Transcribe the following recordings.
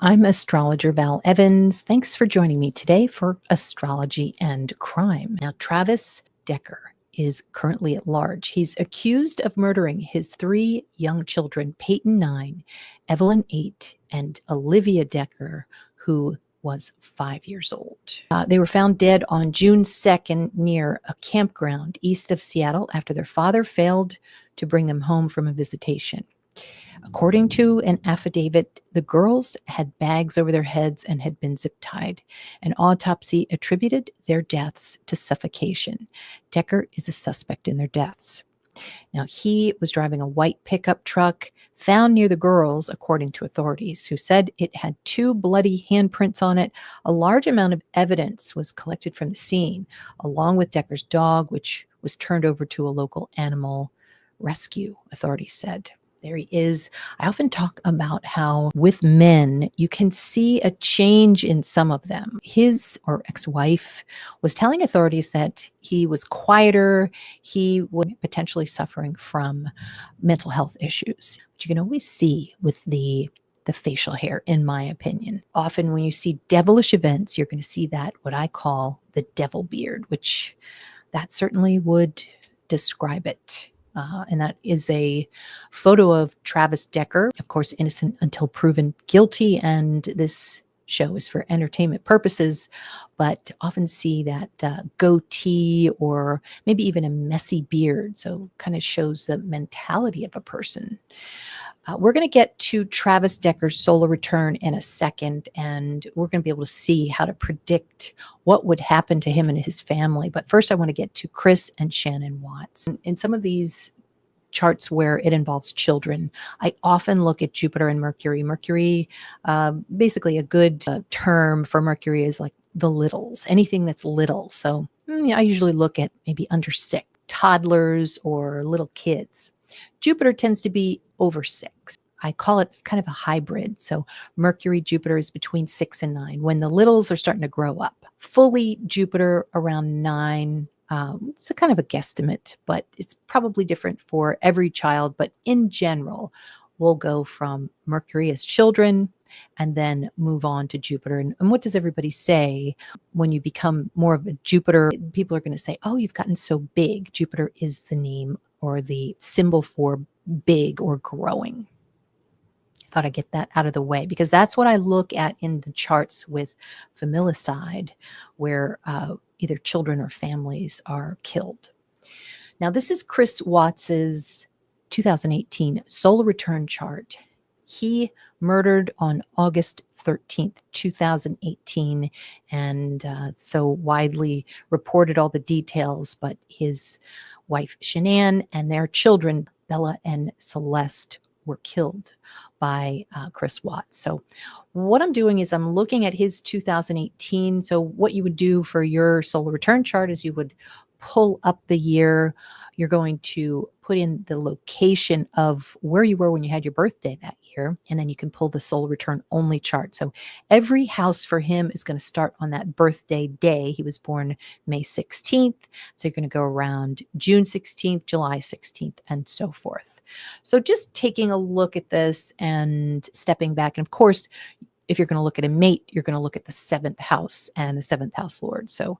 I'm Astrologer Val Evans. Thanks for joining me today for Astrology and Crime. Now, Travis Decker is currently at large. He's accused of murdering his three young children, Peyton 9, Evelyn 8, and Olivia Decker, who was 5 years old. They were found dead on June 2nd near a campground east of Seattle after their father failed to bring them home from a visitation. According to an affidavit, the girls had bags over their heads and had been zip tied. An autopsy attributed their deaths to suffocation. Decker is a suspect in their deaths. Now, he was driving a white pickup truck found near the girls, according to authorities, who said it had two bloody handprints on it. A large amount of evidence was collected from the scene, along with Decker's dog, which was turned over to a local animal rescue, authorities said. There he is. I often talk about how with men, you can see a change in some of them. His or ex-wife was telling authorities that he was quieter. He was potentially suffering from mental health issues, which you can always see with the facial hair, in my opinion. Often when you see devilish events, you're going to see that, what I call the devil beard, which that certainly would describe it. And that is a photo of Travis Decker, of course, innocent until proven guilty. And this show is for entertainment purposes, but often see that goatee or maybe even a messy beard. So kind of shows the mentality of a person. We're going to get to Travis Decker's solar return in a second, and we're going to be able to see how to predict what would happen to him and his family. But first, I want to get to Chris and Shannon Watts. In some of these charts where it involves children, I often look at Jupiter and Mercury. Mercury, basically a good term for Mercury is like the littles, anything that's little. So I usually look at maybe under 6, toddlers or little kids. Jupiter tends to be over 6. I call it kind of a hybrid. So Mercury, Jupiter is between 6 and 9 when the littles are starting to grow up. Fully Jupiter around 9. It's a kind of a guesstimate, but it's probably different for every child. But in general, we'll go from Mercury as children and then move on to Jupiter. And what does everybody say when you become more of a Jupiter? People are going to say, oh, you've gotten so big. Jupiter is the name or the symbol for big or growing. I thought I'd get that out of the way because that's what I look at in the charts with familicide, where either children or families are killed. Now, this is Chris Watts's 2018 solar return chart. He murdered on August 13th, 2018, and so widely reported all the details, but his wife Shanann and their children, Bella and Celeste, were killed by Chris Watts. So what I'm doing is I'm looking at his 2018. So what you would do for your solar return chart is you would pull up the year. You're going to put in the location of where you were when you had your birthday that year, and then you can pull the solar return only chart. So every house for him is going to start on that birthday day. He was born May 16th. So you're going to go around June 16th, July 16th, and so forth. So just taking a look at this and stepping back. And of course, if you're going to look at a mate, you're going to look at the 7th house and the 7th house lord. So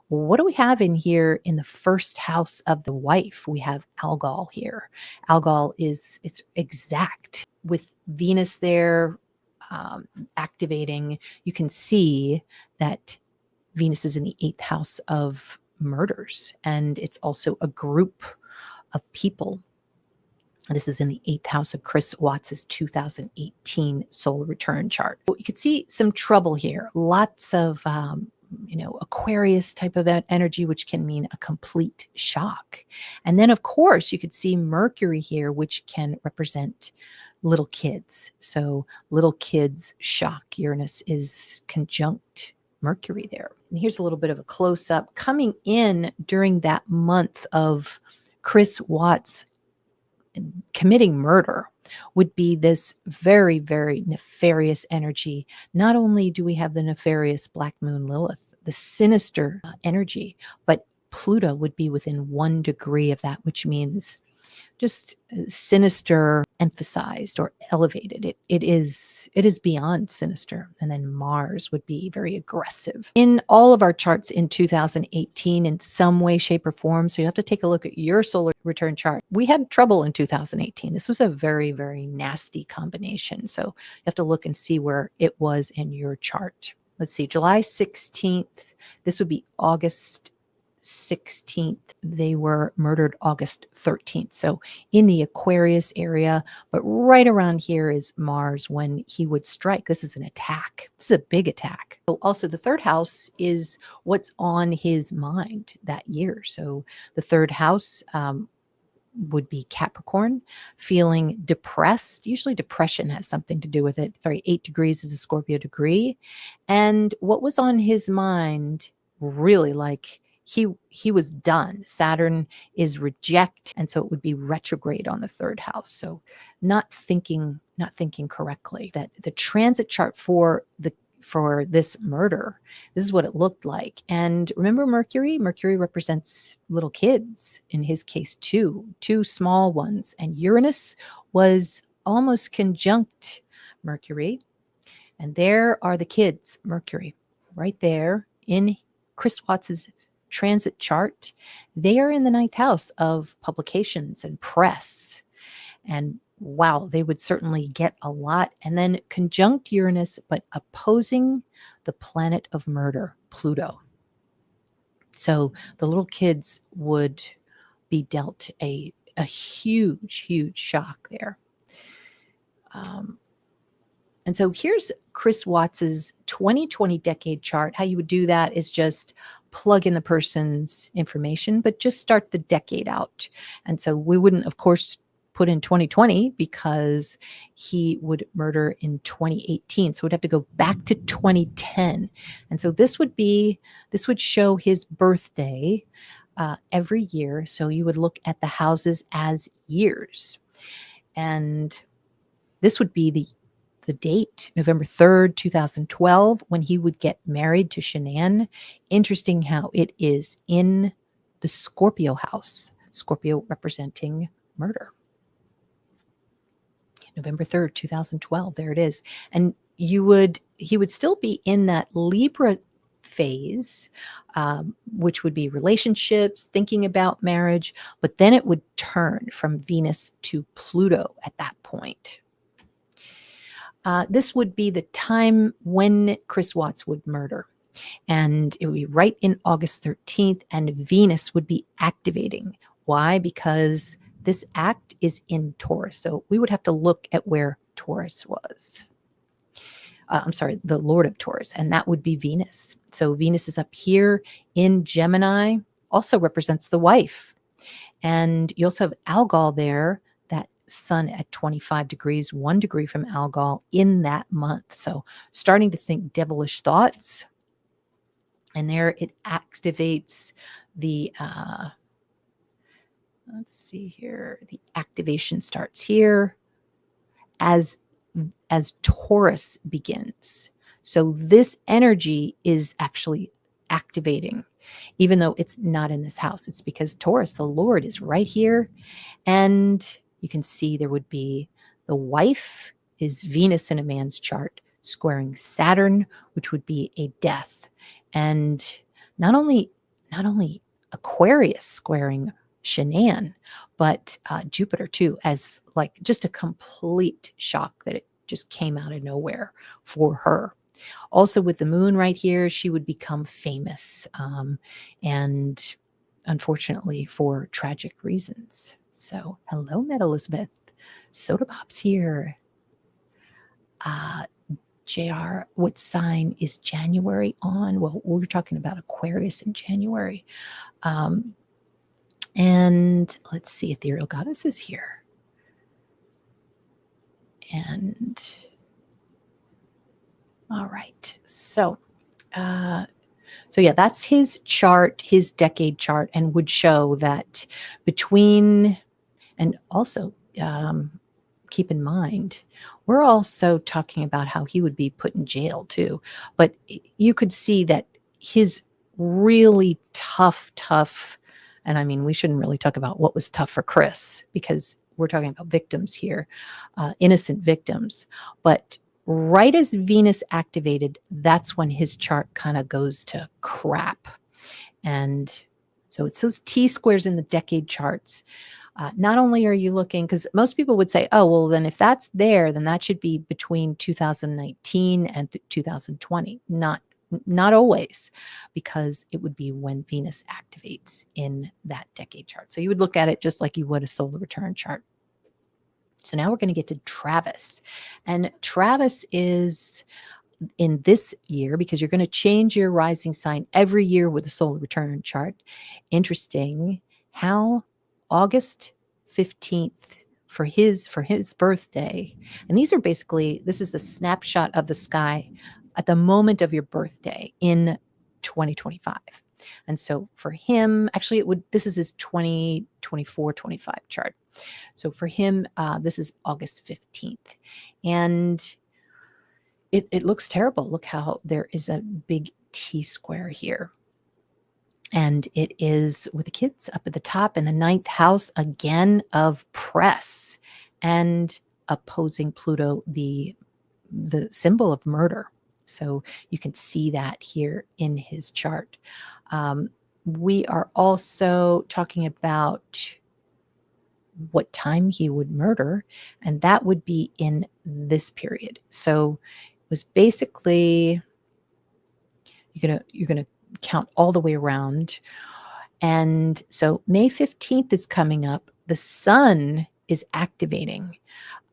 what do we have in here in the first house of the wife? We have Algol here. Algol it's exact with Venus there activating. You can see that Venus is in the 8th house of murders, and it's also a group of people. This is in the 8th house of Chris Watts's 2018 solar return chart. You could see some trouble here. Lots of Aquarius type of energy, which can mean a complete shock. And then, of course, you could see Mercury here, which can represent little kids. So little kids shock. Uranus is conjunct Mercury there. And here's a little bit of a close-up. Coming in during that month of Chris Watts committing murder would be this very, very nefarious energy. Not only do we have the nefarious Black Moon Lilith, the sinister energy, but Pluto would be within 1 degree of that, which means just sinister emphasized or elevated. It is beyond sinister. And then Mars would be very aggressive in all of our charts in 2018 in some way, shape, or form. So you have to take a look at your solar return chart. We had trouble in 2018. This was a very, very nasty combination. So you have to look and see where it was in your chart. Let's see, July 16th. This would be August 16th. They were murdered August 13th. So in the Aquarius area, but right around here is Mars when he would strike. This is an attack. This is a big attack. So also the third house is what's on his mind that year. So the third house would be Capricorn, feeling depressed. Usually depression has something to do with it. Sorry, 8 degrees is a Scorpio degree. And what was on his mind, really, like he was done. Saturn is reject, and so it would be retrograde on the third house. So not thinking correctly. That the transit chart for this murder, this is what it looked like. And remember Mercury? Mercury represents little kids, in his case, two small ones. And Uranus was almost conjunct Mercury. And there are the kids, Mercury, right there in Chris Watts's transit chart. They are in the ninth house of publications and press. And wow, they would certainly get a lot. And then conjunct Uranus, but opposing the planet of murder, Pluto. So the little kids would be dealt a huge, huge shock there. And so here's Chris Watts's 2020 decade chart. How you would do that is just plug in the person's information, but just start the decade out. And so we wouldn't, of course, put in 2020 because he would murder in 2018. So we'd have to go back to 2010. And so this would show his birthday every year. So you would look at the houses as years. And this would be the date, November 3rd, 2012, when he would get married to Shanann. Interesting how it is in the Scorpio house, Scorpio representing murder. November 3rd, 2012, there it is. And he would still be in that Libra phase, which would be relationships, thinking about marriage, but then it would turn from Venus to Pluto at that point. This would be the time when Chris Watts would murder. And it would be right in August 13th, and Venus would be activating. Why? Because this act is in Taurus. So we would have to look at where Taurus was. The Lord of Taurus, and that would be Venus. So Venus is up here in Gemini, also represents the wife. And you also have Algol there, that sun at 25 degrees, 1 degree from Algol in that month. So starting to think devilish thoughts. And there it activates the, let's see here, the activation starts here as Taurus begins. So this energy is actually activating, even though it's not in this house. It's because Taurus, the Lord, is right here. And you can see there would be the wife is Venus in a man's chart, squaring Saturn, which would be a death. And not only Aquarius squaring Shanann, but Jupiter too, as like just a complete shock that it just came out of nowhere for her. Also with the moon right here, she would become famous, and unfortunately for tragic reasons. So hello, Meta Elizabeth. Soda Pop's here. JR, what sign is January on? Well, we're talking about Aquarius in January. And let's see, Ethereal Goddess is here. And all right. So yeah, that's his chart, his decade chart, and would show that between, and also keep in mind, we're also talking about how he would be put in jail too. But you could see that his really tough And I mean, we shouldn't really talk about what was tough for Chris because we're talking about victims here, innocent victims. But right as Venus activated, that's when his chart kind of goes to crap. And so it's those T squares in the decade charts. Not only are you looking, because most people would say, oh, well, then if that's there, then that should be between 2019 and 2020. Not always, because it would be when Venus activates in that decade chart. So you would look at it just like you would a solar return chart. So now we're going to get to Travis. And Travis is in this year, because you're going to change your rising sign every year with a solar return chart. Interesting how August 15th for his birthday, and these are basically, this is the snapshot of the sky at the moment of your birthday in 2025. And so for him, actually this is his 2024-25 chart. So for him, this is August 15th. And it looks terrible. Look how there is a big T square here. And it is with the kids up at the top in the 9th house, again, of press, and opposing Pluto, the symbol of murder. So you can see that here in his chart. We are also talking about what time he would murder, and that would be in this period. So it was basically, you're gonna count all the way around. And so May 15th is coming up. The sun is activating.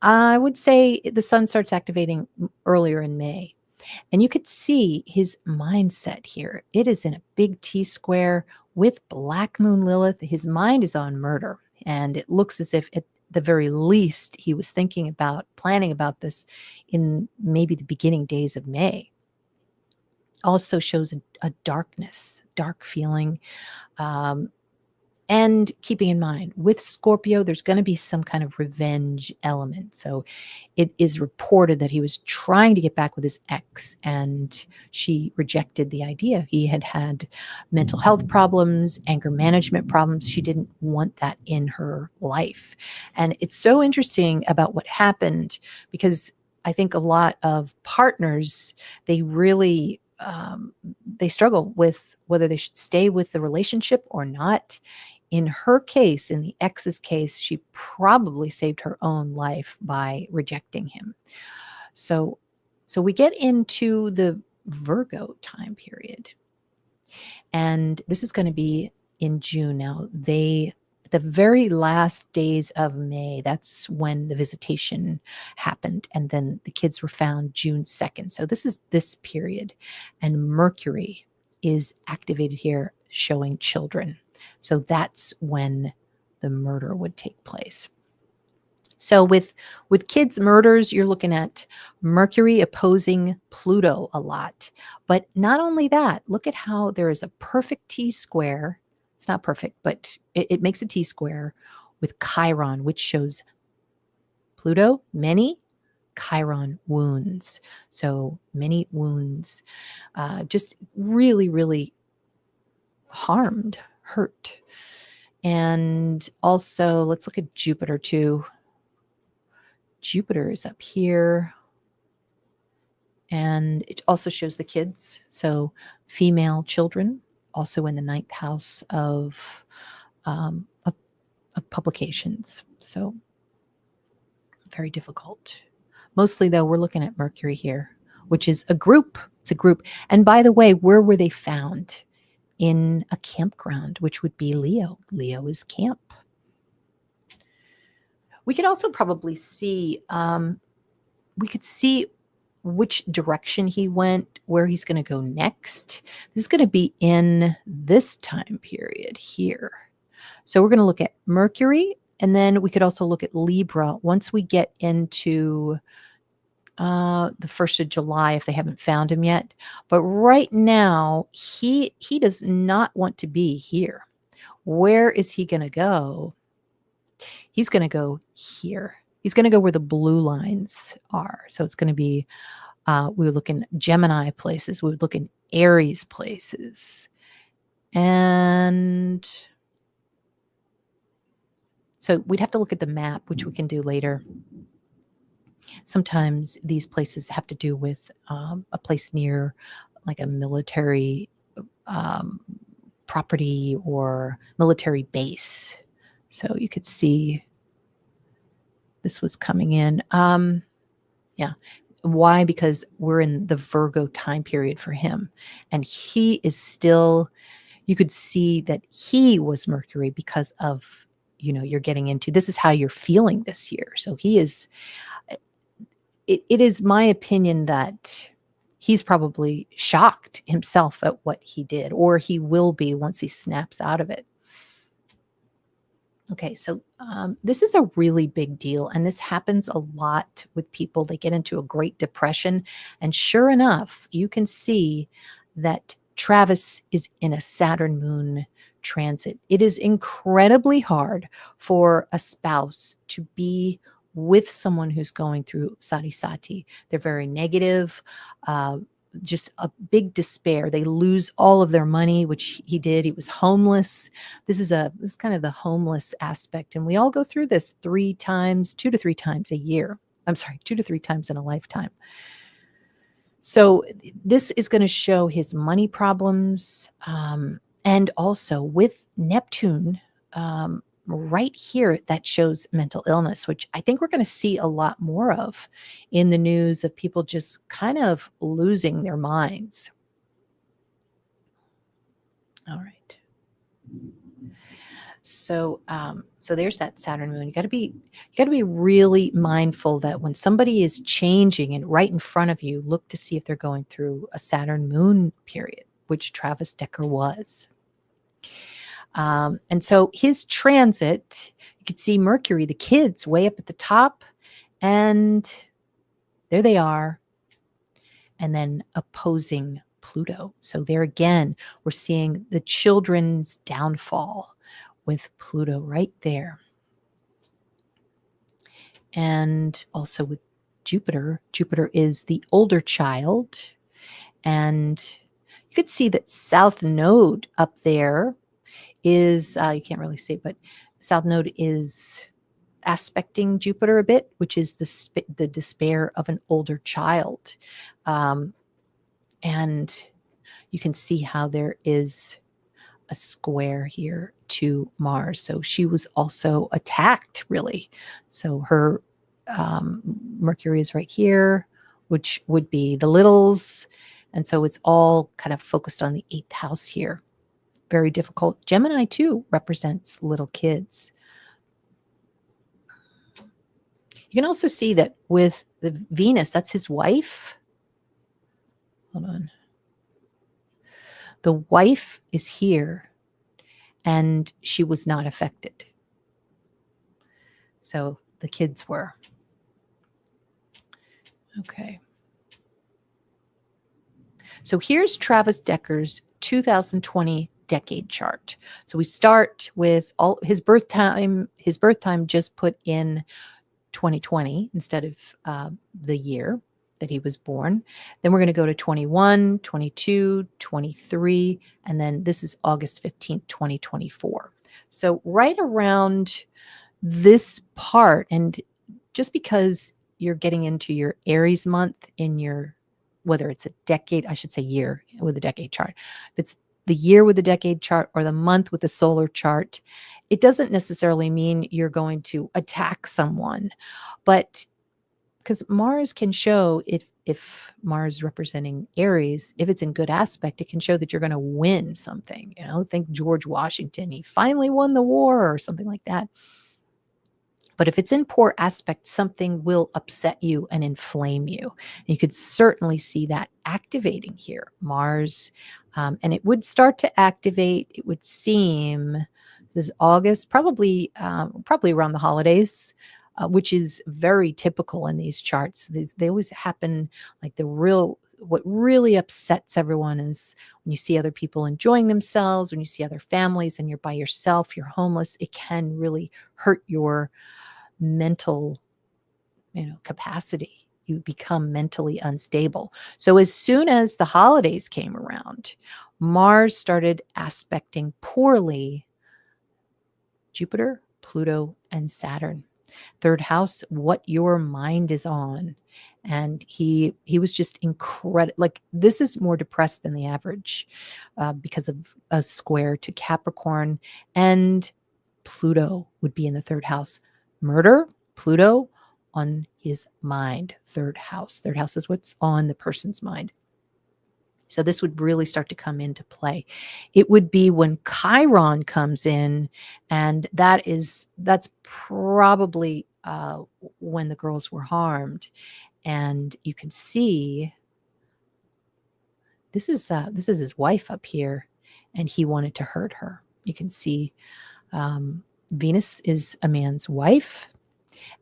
I would say the sun starts activating earlier in May. And you could see his mindset here. It is in a big T square with Black Moon Lilith. His mind is on murder. And it looks as if at the very least he was planning about this in maybe the beginning days of May. Also shows a dark feeling. And keeping in mind, with Scorpio, there's going to be some kind of revenge element. So it is reported that he was trying to get back with his ex, and she rejected the idea. He had mental health problems, anger management problems. She didn't want that in her life. And it's so interesting about what happened, because I think a lot of partners, they really they struggle with whether they should stay with the relationship or not. In her case, in the ex's case, she probably saved her own life by rejecting him. So we get into the Virgo time period. And this is going to be in June. Now, the very last days of May, that's when the visitation happened. And then the kids were found June 2nd. So this is this period. And Mercury is activated here, showing children. So that's when the murder would take place. So with kids' murders, you're looking at Mercury opposing Pluto a lot. But not only that, look at how there is a perfect T square. It's not perfect, but it makes a T square with Chiron, which shows Pluto, many, Chiron, wounds. So many wounds, just really, really hurt. And also, let's look at Jupiter too. Jupiter is up here. And it also shows the kids. So female children, also in the 9th house of publications. So very difficult. Mostly, though, we're looking at Mercury here, which is a group. It's a group. And by the way, where were they found? In a campground, which would be Leo. Leo is camp. We could also probably see, we could see which direction he went, where he's going to go next. This is going to be in this time period here. So we're going to look at Mercury, and then we could also look at Libra once we get into the 1st of July, if they haven't found him yet. But right now, he does not want to be here. Where is he going to go? He's going to go here. He's going to go where the blue lines are. So it's going to be, we would look in Gemini places. We would look in Aries places. And So we'd have to look at the map, which we can do later. Sometimes these places have to do with a place near like a military property or military base. So you could see this was coming in. Yeah. Why? Because we're in the Virgo time period for him. And he is still, you could see that he was Mercury because of, you're getting into, this is how you're feeling this year. So he is, it is my opinion that he's probably shocked himself at what he did, or he will be once he snaps out of it. Okay, so this is a really big deal, and this happens a lot with people. They get into a Great Depression, and sure enough, you can see that Travis is in a Saturn Moon transit. It is incredibly hard for a spouse to be with someone who's going through Sadi Sati. They're very negative. Just a big despair. They lose all of their money, which he did. He was homeless. This is kind of the homeless aspect. And we all go through this 3 times, 2 to 3 times a year. I'm sorry, 2 to 3 times in a lifetime. So this is going to show his money problems. And also with Neptune, right here, that shows mental illness, which I think we're going to see a lot more of in the news, of people just kind of losing their minds. All right. So, so there's that Saturn Moon. You got to be really mindful that when somebody is changing and right in front of you, look to see if they're going through a Saturn Moon period, which Travis Decker was. And so his transit, you could see Mercury, the kids way up at the top, and there they are. And then opposing Pluto. So there again, we're seeing the children's downfall with Pluto right there. And also with Jupiter. Jupiter is the older child. And you could see that South Node up there is, you can't really see, but South Node is aspecting Jupiter a bit, which is the despair of an older child. And you can see how there is a square here to Mars. So she was also attacked, really. So her Mercury is right here, which would be the littles. And so it's all kind of focused on the 8th house here. Very difficult. Gemini, too, represents little kids. You can also see that with the Venus, that's his wife. Hold on. The wife is here, and she was not affected. So the kids were. Okay. So here's Travis Decker's 2020 decade chart. So we start with all his birth time. His birth time just put in 2020 instead of the year that he was born. Then we're going to go to 21, 22, 23, and then this is August 15th, 2024. So right around this part, and just because you're getting into your Aries month in your, whether it's a decade, I should say year with a decade chart, if it's the year with the decade chart or the month with the solar chart, it doesn't necessarily mean you're going to attack someone, but because Mars can show, if Mars representing Aries, if it's in good aspect, it can show that you're going to win something. Think George Washington, he finally won the war or something like that. But if it's in poor aspect, something will upset you and inflame you. And you could certainly see that activating here, Mars. And it would start to activate, it would seem, this is August, probably around the holidays, which is very typical in these charts. They always happen, like what really upsets everyone is when you see other people enjoying themselves, when you see other families and you're by yourself, you're homeless. It can really hurt your mental, capacity. You become mentally unstable. So as soon as the holidays came around, Mars started aspecting poorly Jupiter, Pluto and Saturn. Third house, what your mind is on. And he was just incredible. Like, this is more depressed than the average because of a square to Capricorn, and Pluto would be in the third house. Murder, Pluto on his mind. Third house. Third house is what's on the person's mind. So this would really start to come into play. It would be when Chiron comes in, and that's probably when the girls were harmed. And you can see this is his wife up here, and he wanted to hurt her. You can see Venus is a man's wife.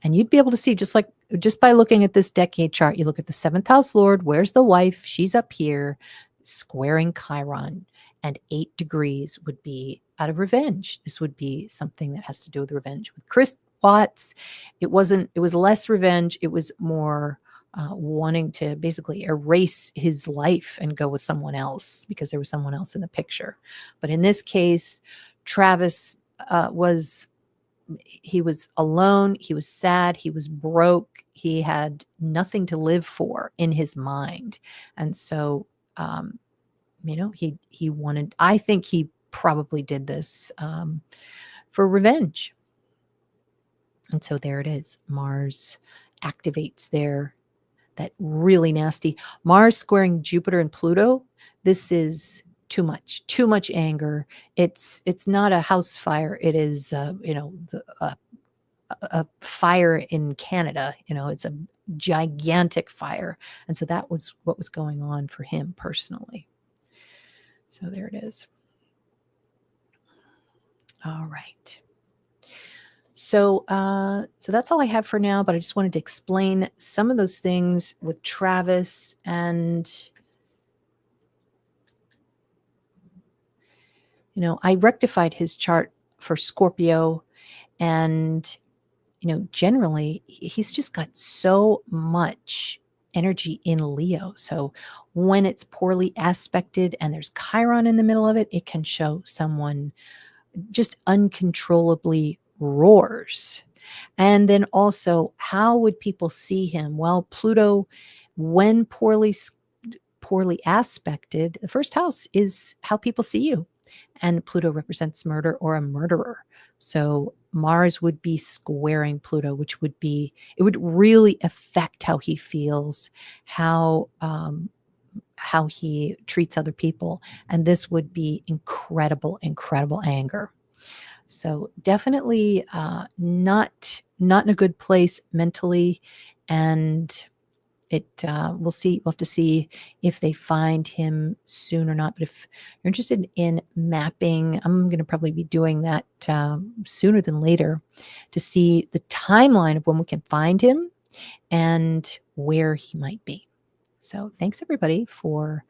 And you'd be able to see, just by looking at this decade chart, you look at the seventh house lord, where's the wife? She's up here squaring Chiron, and 8 degrees would be out of revenge. This would be something that has to do with revenge. With Chris Watts, it was less revenge. It was more wanting to basically erase his life and go with someone else because there was someone else in the picture. But in this case, Travis was alone. He was sad. He was broke. He had nothing to live for in his mind. And so, he wanted, I think he probably did this for revenge. And so there it is. Mars activates there. That really nasty. Mars squaring Jupiter and Pluto. This is too much anger. It's not a house fire. It is, a fire in Canada. It's a gigantic fire. And so that was what was going on for him personally. So there it is. All right. So that's all I have for now, but I just wanted to explain some of those things with Travis. And I rectified his chart for Scorpio, and generally he's just got so much energy in Leo. So when it's poorly aspected and there's Chiron in the middle of it, it can show someone just uncontrollably roars. And then also, how would people see him? Well, Pluto, when poorly aspected, the first house is how people see you. And Pluto represents murder or a murderer. So Mars would be squaring Pluto, which would really affect how he feels, how he treats other people. And this would be incredible anger. So definitely not in a good place mentally. And we'll see. We'll have to see if they find him soon or not. But if you're interested in mapping, I'm going to probably be doing that sooner than later to see the timeline of when we can find him and where he might be. So thanks everybody for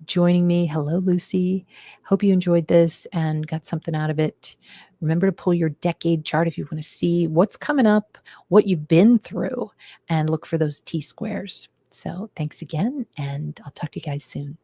joining me. Hello, Lucy. Hope you enjoyed this and got something out of it. Remember to pull your decade chart if you want to see what's coming up, what you've been through, and look for those T-squares. So thanks again, and I'll talk to you guys soon.